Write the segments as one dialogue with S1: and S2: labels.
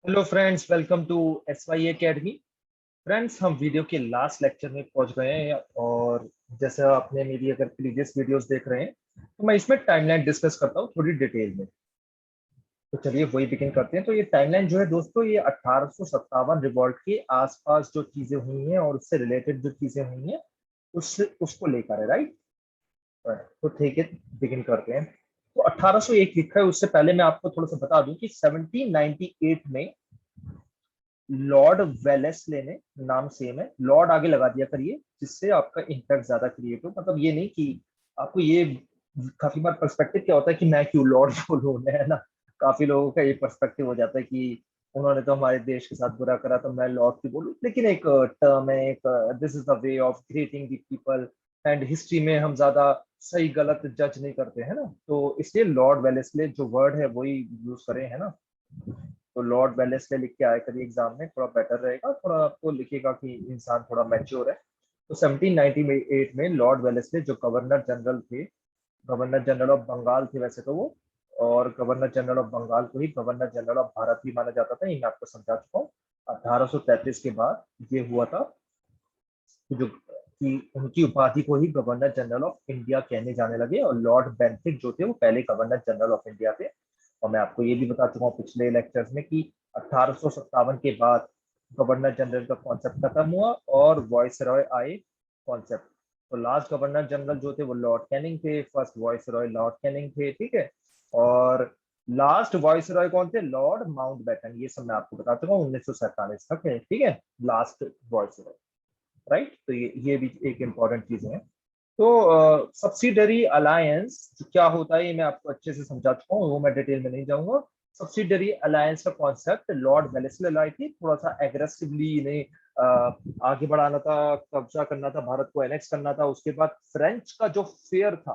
S1: Hello friends, welcome to SY academy. Friends, हम video के last lecture में पहुंच गए हैं और जैसे आपने मेरी अगर प्रीवियस वीडियोस देख रहे हैं तो मैं इसमें टाइमलाइन डिस्कस करता हूँ थोड़ी डिटेल में। तो चलिए वही बिगिन करते हैं। तो ये टाइमलाइन जो है दोस्तों, ये 1857 रिवॉल्ट के आसपास जो चीजें हुई हैं और उससे रिलेटेड जो चीजें हुई हैं उसको लेकर है, राइट। तो ठीक है, बिगिन करते हैं। तो 1801 लिखा है, उससे पहले मैं आपको थोड़ा सा बता दूं कि 1798 में लॉर्ड वेलेस्ले ने, नाम सेम है, लॉर्ड आगे लगा दिया करिए जिससे आपका इम्पैक्ट ज्यादा क्रिएट हो। मतलब ये नहीं कि आपको ये, काफी बार पर्सपेक्टिव क्या होता है कि मैं क्यों लॉर्ड बोलूं, है ना। काफी लोगों का ये पर्सपेक्टिव हो जाता है कि उन्होंने तो हमारे देश के साथ बुरा करा तो मैं लॉर्ड क्यों बोलूं। लेकिन एक टर्म है, एक this is the way of greeting the people. And history में हम ज्यादा सही गलत जज नहीं करते हैं ना, तो इसलिए लॉर्ड वेलेस्ले जो वर्ड है वही यूज करें, है ना। तो लॉर्ड वेलेस्ले लिख के आया करिए एग्जाम में, थोड़ा बेटर रहेगा। थोड़ा आपको लिखेगा कि इंसान थोड़ा मैच्योर है। तो 1798 में लॉर्ड वेलेस्ले जो गवर्नर जनरल थे, गवर्नर जनरल ऑफ बंगाल थे वैसे तो वो, और गवर्नर जनरल ऑफ बंगाल को ही गवर्नर जनरल ऑफ भारत भी माना जाता था, ये मैं आपको समझा चुका हूँ। 1833 के बाद ये हुआ था जो कि उनकी उपाधि को ही गवर्नर जनरल ऑफ इंडिया कहने जाने लगे, और लॉर्ड बेंटिक जो थे वो पहले गवर्नर जनरल ऑफ इंडिया थे। और मैं आपको ये भी बता चुका हूँ पिछले लेक्चर्स में कि 1857 के बाद गवर्नर जनरल का कॉन्सेप्ट खत्म हुआ और वॉइस रॉय आए कॉन्सेप्ट। तो लास्ट गवर्नर जनरल जो थे वो लॉर्ड कैनिंग थे, first voice Roy Lord Canning थे, ठीक है। और लास्ट वॉइस रॉय कौन थे? Lord Mountbatten. ये सब मैं आपको बता चुका हूँ, 1947 तक है, ठीक है, लास्ट वॉइस रॉय, राइट। तो ये भी एक इंपॉर्टेंट चीज है। तो सब्सिडरी अलायंस क्या होता है ये मैं आपको अच्छे से समझा चुका हूँ, वो मैं डिटेल में नहीं जाऊंगा। सब्सिडरी अलायंस का कॉन्सेप्ट लॉर्ड वेलेस्ले लाई थी, थोड़ा सा एग्रेसिवली इन्हें आगे बढ़ाना था, कब्जा करना था, भारत को एनेक्स करना था। उसके बाद फ्रेंच का जो फेयर था,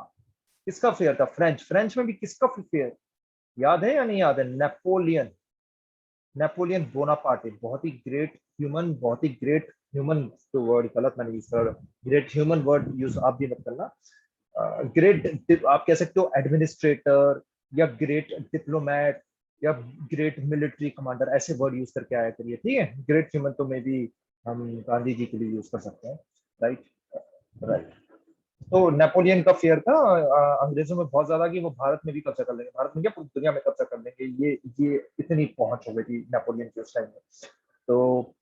S1: किसका फेयर था? फ्रेंच। फ्रेंच में भी किसका फेयर याद है या नहीं याद है? नेपोलियन। नेपोलियन बोनापार्टे, बहुत ही ग्रेट ह्यूमन, बहुत ही ग्रेट ह्यूमन। तो वर्ड गलत मैंने यूज कर, ग्रेट ह्यूमन वर्ड यूज आप भी मत करना। ग्रेट आप कह सकते हो एडमिनिस्ट्रेटर, या ग्रेट डिप्लोमैट, या ग्रेट मिलिट्री कमांडर, ऐसे वर्ड यूज करके आया करिए, ठीक है। ग्रेट ह्यूमन तो मे बी हम गांधी जी के लिए यूज कर सकते हैं, राइट। राइट। तो नेपोलियन का फेयर था अंग्रेजों में बहुत ज्यादा कि वो भारत में भी कब्जा कर लेंगे, भारत में क्या पूरी दुनिया में कब्जा कर लेंगे। ये इतनी पहुंच हो गई थी नेपोलियन के उस टाइम में। तो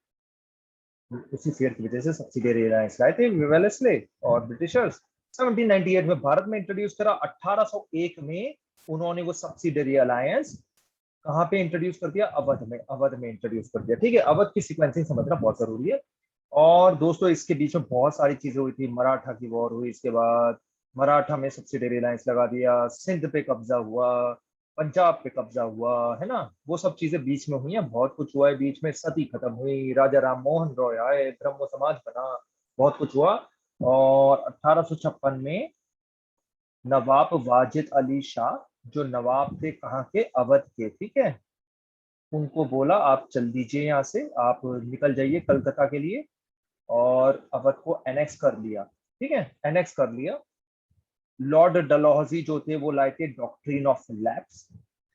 S1: उसी फेयर की वजह से सब्सिडियरी अलायंस लाए थे वेलेस्ले और ब्रिटिशर्स। 1798 में भारत में इंट्रोड्यूस करा। 1801 में उन्होंने वो सब्सिडियरी अलायंस कहाँ पे इंट्रोड्यूस कर दिया? अवध में। अवध में इंट्रोड्यूस कर दिया, ठीक है। अवध की सीक्वेंसिंग समझना बहुत जरूरी है। और दोस्तों इसके बीच में बहुत सारी चीजें हुई थी। मराठा की वॉर हुई, इसके बाद मराठा में सब्सिडियरी अलायंस लगा दिया, सिंध पे कब्जा हुआ, पंजाब पे कब्जा हुआ, है ना। वो सब चीजें बीच में हुई हैं, बहुत कुछ हुआ है बीच में। सती खत्म हुई, राजा राम मोहन रॉय आए, ब्रह्मो समाज बना, बहुत कुछ हुआ। और 1856 में नवाब वाजिद अली शाह, जो नवाब थे कहाँ के? अवध के, ठीक है। उनको बोला आप चल दीजिए यहाँ से, आप निकल जाइए कलकत्ता के लिए, और अवध को एनेक्स कर लिया, ठीक है, एनेक्स कर लिया। लॉर्ड डलहौजी जो थे वो लाए थे डॉक्ट्रिन ऑफ लैप्स,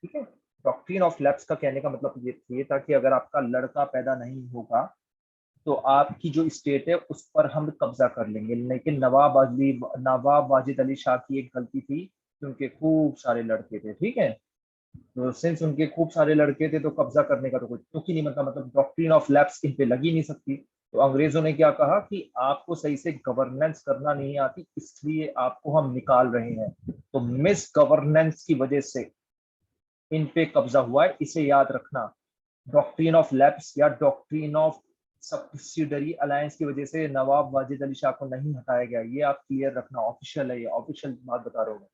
S1: ठीक है। डॉक्ट्रिन ऑफ लैप्स का कहने का मतलब ये था कि अगर आपका लड़का पैदा नहीं होगा तो आपकी जो स्टेट है उस पर हम कब्जा कर लेंगे। लेकिन नवाब वाजिद अली शाह की एक गलती थी कि उनके खूब सारे लड़के थे, ठीक है। तो सिंस उनके खूब सारे लड़के थे तो कब्जा करने का तो कोई तुक ही नहीं बनता, मतलब डॉक्ट्रिन ऑफ लैप्स इन पे लगी नहीं सकती। तो अंग्रेजों ने क्या कहा कि आपको सही से गवर्नेंस करना नहीं आती, इसलिए आपको हम निकाल रहे हैं। तो मिस गवर्नेंस की वजह से इन पे कब्जा हुआ है, इसे याद रखना। डॉक्ट्रिन ऑफ लैप्स या डॉक्ट्रिन ऑफ सब्सिडरी अलायंस की वजह से नवाब वाजिद अली शाह को नहीं हटाया गया, ये आप क्लियर रखना। ऑफिशियल है, ये ऑफिशियल बात बता रहा हूँ।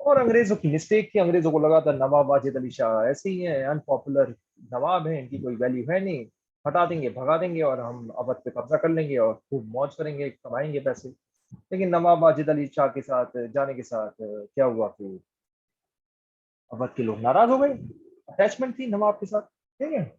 S1: और अंग्रेजों की मिस्टेक थी, अंग्रेजों को लगा था नवाब वाजिद अली शाह ऐसे ही है, अनपॉपुलर नवाब है, इनकी कोई वैल्यू है नहीं, हटा देंगे, भगा देंगे और हम अवध पे कब्जा कर लेंगे और खूब मौज करेंगे, कमाएंगे पैसे। लेकिन नवाब वाजिद अली शाह के साथ जाने के साथ क्या हुआ कि अवध के लोग नाराज हो गए, अटैचमेंट थी नवाब के साथ, ठीक है।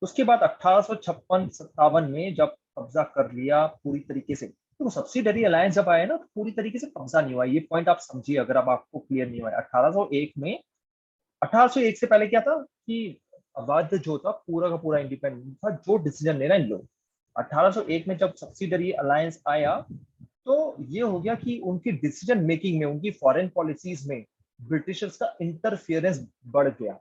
S1: उसके बाद 1856-57 में जब कब्जा कर लिया पूरी तरीके से, तो सब्सिडरी अलायंस जब आया ना तो पूरी तरीके से कब्जा नहीं हुआ, ये पॉइंट आप समझिए अगर अब आपको क्लियर नहीं हुआ है। 1801 में, 1801 से पहले क्या था कि अवध जो था पूरा का पूरा इंडिपेंडेंट था, जो डिसीजन लेना इन लोग। 1801 में जब सब्सिडरी अलायंस आया तो ये हो गया कि उनकी डिसीजन मेकिंग में, उनकी फॉरेन पॉलिसीज में ब्रिटिशर्स का इंटरफियरेंस बढ़ गया।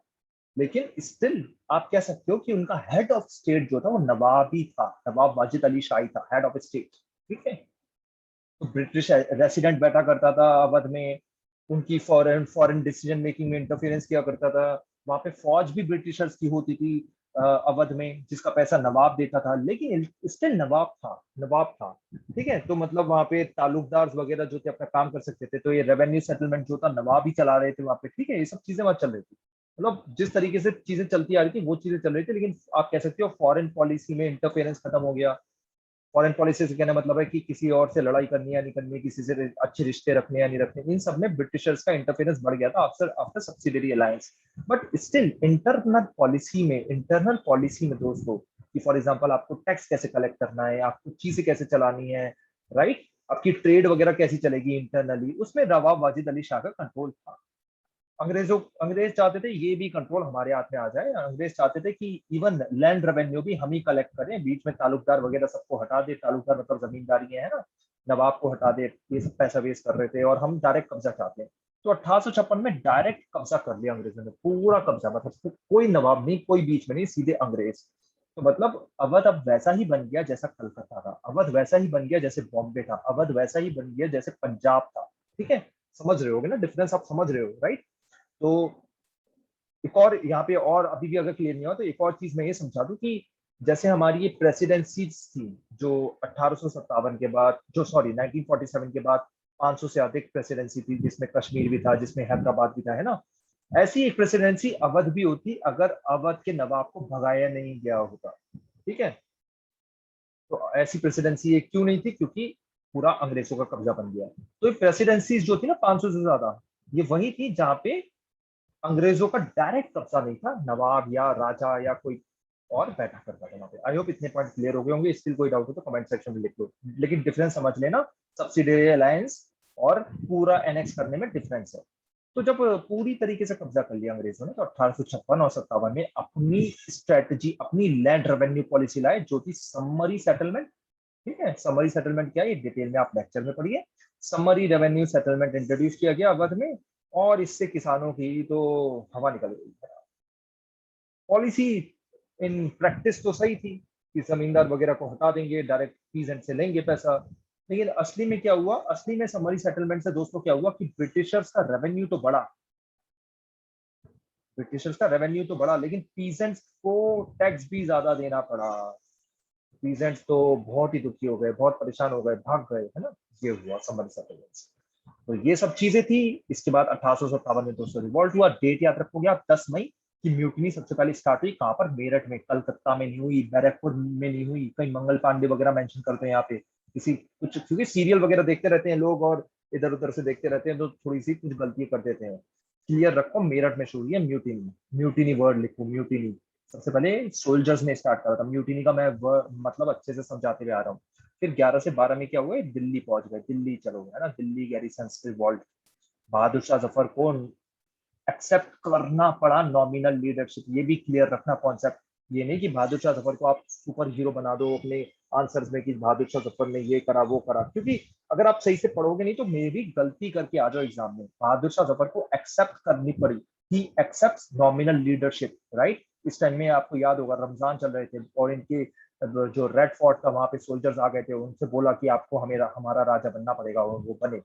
S1: लेकिन स्टिल आप कह सकते हो कि उनका हेड ऑफ स्टेट जो था वो नवाब ही था, नवाब वाजिद अली शाही था हेड ऑफ स्टेट। ठीक है, तो ब्रिटिश रेसिडेंट बैठा करता था अवध में, उनकी फॉरेन फॉरेन डिसीजन मेकिंग में इंटरफेरेंस किया करता था। वहां पे फौज भी ब्रिटिशर्स की होती थी अवध में, जिसका पैसा नवाब देता था, लेकिन स्टिल नवाब था, नवाब था। ठीक है, तो मतलब वहां पे तालुकदार वगैरह जो थे अपना काम कर सकते थे, तो ये रेवेन्यू सेटलमेंट जो था नवाब ही चला रहे थे वहां पे। ठीक है, ये सब चीजें वहां चल रही थी, मतलब जिस तरीके से चीजें चलती आ रही थी वो चीजें चल रही थी। लेकिन आप कह सकते हो फॉरेन पॉलिसी में इंटरफेरेंस खत्म हो गया। फॉरेन पॉलिसी से कहना मतलब है कि किसी और से लड़ाई करनी या नहीं करनी, किसी से अच्छे रिश्ते रखने या नहीं रखने, इन सब में ब्रिटिशर्स का इंटरफेरेंस बढ़ गया था after after subsidiary alliance. But still internal policy में दोस्तों, कि फॉर एग्जांपल आपको टैक्स कैसे कलेक्ट करना है, आपको चीजें कैसे चलानी है, राइट, आपकी ट्रेड वगैरह कैसी चलेगी इंटरनली, उसमें नवाब वाजिद अली शाह का कंट्रोल था। अंग्रेज चाहते थे ये भी कंट्रोल हमारे हाथ में आ जाए। अंग्रेज चाहते थे कि इवन लैंड रेवेन्यू भी हम ही कलेक्ट करें, बीच में तालुकदार वगैरह सबको हटा दे। तालुकदार मतलब जमींदारी है ना, नवाब को हटा दे, ये सब पैसा वेस्ट कर रहे थे और हम डायरेक्ट कब्जा चाहते हैं। तो 1856 में डायरेक्ट कब्जा कर लिया अंग्रेजों ने, पूरा कब्जा, मतलब कोई नवाब नहीं, कोई बीच में नहीं, सीधे अंग्रेज। तो मतलब अवध अब वैसा ही बन गया जैसा कलकत्ता था, अवध वैसा ही बन गया जैसे बॉम्बे था, अवध वैसा ही बन गया जैसे पंजाब था। ठीक है, समझ रहे होगे ना डिफरेंस, आप समझ रहे हो, राइट। तो एक और यहाँ पे, और अभी भी अगर क्लियर नहीं हो तो एक और चीज मैं ये समझा दूं कि जैसे हमारी ये प्रेसिडेंसी थी जो 1857 के बाद, जो सॉरी 1947 के बाद 500 से अधिक प्रेसिडेंसी थी, जिसमें कश्मीर भी था, जिसमें हैदराबाद भी था, है ना। ऐसी एक प्रेसिडेंसी अवध भी होती अगर अवध के नवाब को भगाया नहीं गया होता। ठीक है, तो ऐसी प्रेसिडेंसी ये क्यों नहीं थी, क्योंकि पूरा अंग्रेजों का कब्जा बन गया। तो ये प्रेसिडेंसी जो थी ना 500 से ज्यादा, ये वही थी जहां पे अंग्रेजों का डायरेक्ट कब्जा नहीं था, नवाब या राजा या कोई और बैठा करता था वहां पे। आई होप इतने पॉइंट क्लियर हो गए होंगे, स्टिल कोई डाउट हो तो कमेंट सेक्शन में लिख लो। लेकिन डिफरेंस समझ लेना, सब्सिडियरी अलायंस और पूरा एनेक्स करने में डिफरेंस है। तो जब पूरी तरीके से कब्जा कर लिया अंग्रेजों ने, तो 1856 और 57 में अपनी स्ट्रेटजी, अपनी लैंड रेवेन्यू पॉलिसी लाए, जो थी समरी सेटलमेंट। ठीक है, समरी सेटलमेंट क्या है ये डिटेल में आप लेक्चर में पढ़िए। समरी रेवेन्यू सेटलमेंट इंट्रोड्यूस किया गया अवध में, और इससे किसानों की तो हवा निकल गई। पॉलिसी इन प्रैक्टिस तो सही थी कि जमींदार वगैरह को हटा देंगे, डायरेक्ट पीजेंट से लेंगे पैसा। लेकिन असली में क्या हुआ, असली में समरी सेटलमेंट से दोस्तों क्या हुआ कि ब्रिटिशर्स का रेवेन्यू तो बढ़ा, ब्रिटिशर्स का रेवेन्यू तो बढ़ा, लेकिन पीजेंट्स को टैक्स भी ज्यादा देना पड़ा। पीजेंट्स तो बहुत ही दुखी हो गए, बहुत परेशान हो गए, भाग गए, है ना। ये हुआ समरी सेटलमेंट। तो ये सब चीजें थी। इसके बाद 1857 में दोस्तों रिवॉल्ट हुआ। डेट याद रखोगे आप, 10 मई की म्यूटनी सबसे पहले स्टार्ट हुई कहां पर, मेरठ में। कलकत्ता में नहीं हुई, बैरकपुर में नहीं हुई, कहीं मंगल पांडे वगैरह मेंशन करते हैं यहाँ पे किसी कुछ, क्योंकि सीरियल वगैरह देखते रहते हैं लोग और इधर उधर से देखते रहते हैं, तो थोड़ी सी कुछ गलती कर देते हैं। क्लियर रखो, मेरठ में शुरू हुई है म्यूटिनी। म्यूटिनी वर्ड लिखो, म्यूटिनी। सबसे पहले सोल्जर्स ने स्टार्ट करा था म्यूटिनी का, मैं मतलब अच्छे से समझाते हुए आ रहा हूँ। फिर 11 से 12 में क्या हुआ, दिल्ली पहुंच गए, दिल्ली चलो, है ना, दिल्ली गैरिसन रिवॉल्ट। बहादुर शाह जफर को एक्सेप्ट करना पड़ा नॉमिनल लीडरशिप, ये भी क्लियर रखना कॉन्सेप्ट। ये नहीं कि बहादुर शाह जफर को आप सुपर हीरो बना दो अपने आंसर्स में कि बहादुर शाह जफर ने ये करा वो करा, क्योंकि अगर आप सही से पढ़ोगे नहीं तो मे भी गलती करके आ जाओ एग्जाम में। बहादुर शाह जफर को एक्सेप्ट करनी पड़ी, ही एक्सेप्ट नॉमिनल लीडरशिप, राइट। इस टाइम में आपको याद होगा रमजान चल रहे थे और इनके जो रेड फोर्ट था वहां पे सोल्जर्स आ गए थे, उनसे बोला कि आपको हमें हमारा राजा बनना पड़ेगा, और वो बने।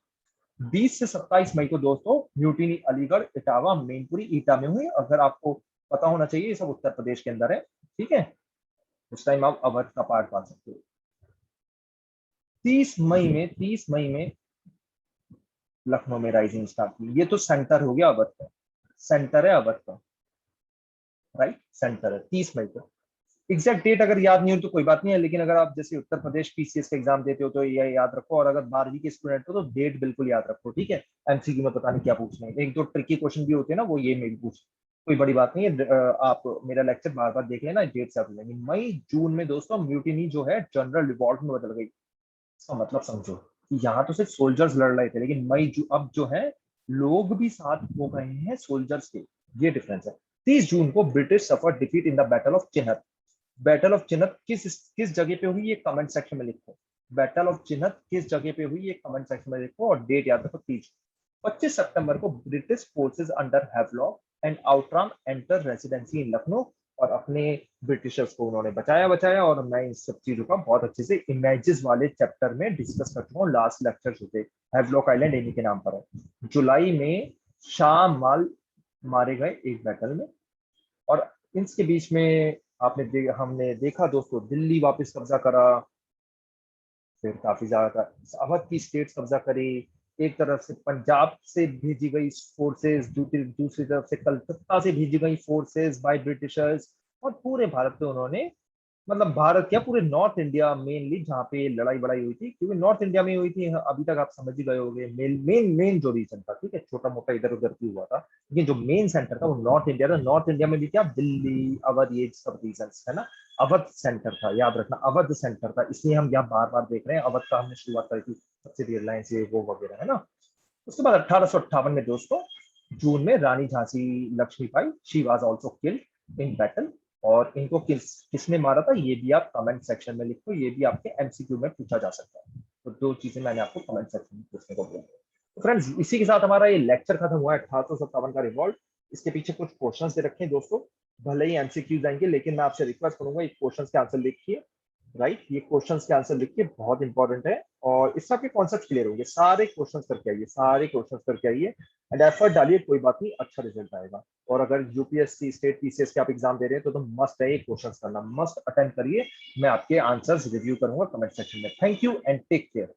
S1: 20 से 27 मई को दोस्तों म्यूटिनी अलीगढ़, इटावा, मैनपुरी, ईटा में हुई। अगर आपको पता होना चाहिए, ये सब उत्तर प्रदेश के अंदर है। ठीक है, उस टाइम आप अवध का पार्ट पा सकते हो। 30 मई में लखनऊ में राइजिंग स्टार्ट की। ये तो सेंटर हो गया अवध का, सेंटर है अवध का, राइट, सेंटर है 30 मई को। एग्जैक्ट डेट अगर याद नहीं हो तो कोई बात नहीं है, लेकिन अगर आप जैसे उत्तर प्रदेश पीसीएस का एग्जाम देते हो तो ये याद रखो, और अगर 12वीं के स्टूडेंट हो तो डेट बिल्कुल याद रखो। ठीक है, एमसीक्यू में पता नहीं क्या पूछ रहे हैं, एक दो ट्रिकी क्वेश्चन भी होते हैं ना, वो ये में भी पूछ, कोई बड़ी बात नहीं है। आप मेरा लेक्चर बार बार देख लेना, डेट से आप लेंगे। मई जून में दोस्तों म्यूटिनी जो है जनरल रिवॉल्ट में बदल गई। इसका मतलब समझो कि यहाँ तो सिर्फ सोल्जर्स लड़ रहे थे, लेकिन अब जो है लोग भी साथ हो गए हैं सोल्जर्स के, ये डिफरेंस है। 30 जून को British suffer defeat in the battle of Chinhat. Battle of Chinhat किस जगह पे हुई, ये कमेंट सेक्शन में लिखो। बैटल ऑफ चिनहत किस जगह पे हुई, ये कमेंट सेक्शन में लिखो और डेट याद रखो 30। 25 सितंबर को British forces under Havelock and Outram enter residency in Lucknow, और अपने ब्रिटिशर्स को उन्होंने बचाया। और मैं इन सब चीजों का बहुत अच्छे से इमेजेस वाले चैप्टर में डिस्कस कर चुका हूँ, लास्ट लेक्चर जो थे। हैवलॉक आइलैंड इन्हीं के नाम पर है। जुलाई में शाह माल मारे गए एक बैटल में, और इसके बीच में हमने देखा दोस्तों, दिल्ली वापस कब्जा करा, फिर काफी ज्यादा अवध की स्टेट्स कब्जा करी। एक तरफ से पंजाब से भेजी गई फोर्सेस, दूसरी तरफ से कलकत्ता से भेजी गई फोर्सेस बाय ब्रिटिशर्स, और पूरे भारत पे उन्होंने, मतलब भारत क्या, पूरे नॉर्थ इंडिया मेनली जहाँ पे लड़ाई बड़ाई हुई थी, क्योंकि नॉर्थ इंडिया में हुई थी, अभी तक आप समझ ही गए होंगे। मेन मेन मेन जो रीजन था, ठीक है, छोटा मोटा इधर उधर भी हुआ था, लेकिन जो मेन सेंटर था वो नॉर्थ इंडिया था। नॉर्थ इंडिया में भी क्या, दिल्ली, अवध, ये सब रीजन है ना। अवध सेंटर था, याद रखना, अवध सेंटर था, इसलिए हम यहाँ बार बार देख रहे हैं। अवध का हमने शुरुआत करी थी, सबसे रियलाइंस ये वो वगैरह, है ना। उसके बाद 1858 में दोस्तों, जून में Rani Jhansi Lakshmibai, she was also killed in battle. और इनको किसने मारा था, ये भी आप कमेंट सेक्शन में लिखो, ये भी आपके एमसीक्यू में पूछा जा सकता है। तो दो चीजें मैंने आपको कमेंट सेक्शन में पूछने को बोला। तो फ्रेंड्स, इसी के साथ हमारा ये लेक्चर खत्म हुआ है, 1857 का रिवॉल्ट। इसके पीछे कुछ क्वेश्चंस दे रखे हैं दोस्तों, भले ही एमसीक्यूज आएंगे, लेकिन मैं आपसे रिक्वेस्ट करूंगा एक क्वेश्चंस के आंसर लिखिए। राइट, ये क्वेश्चंस के आंसर लिखिए, बहुत इंपॉर्टेंट है, और इससे आपके कॉन्सेप्ट क्लियर होंगे। सारे क्वेश्चंस करके आइए, सारे क्वेश्चंस करके आइए, एंड एफर्ट डालिए, कोई बात नहीं, अच्छा रिजल्ट आएगा। और अगर यूपीएससी स्टेट पीसीएस के आप एग्जाम दे रहे हैं तो मस्ट है ये क्वेश्चंस करना, मस्ट अटेम्प्ट करिए। मैं आपके आंसर्स रिव्यू करूंगा कमेंट सेक्शन में। Thank you and take care.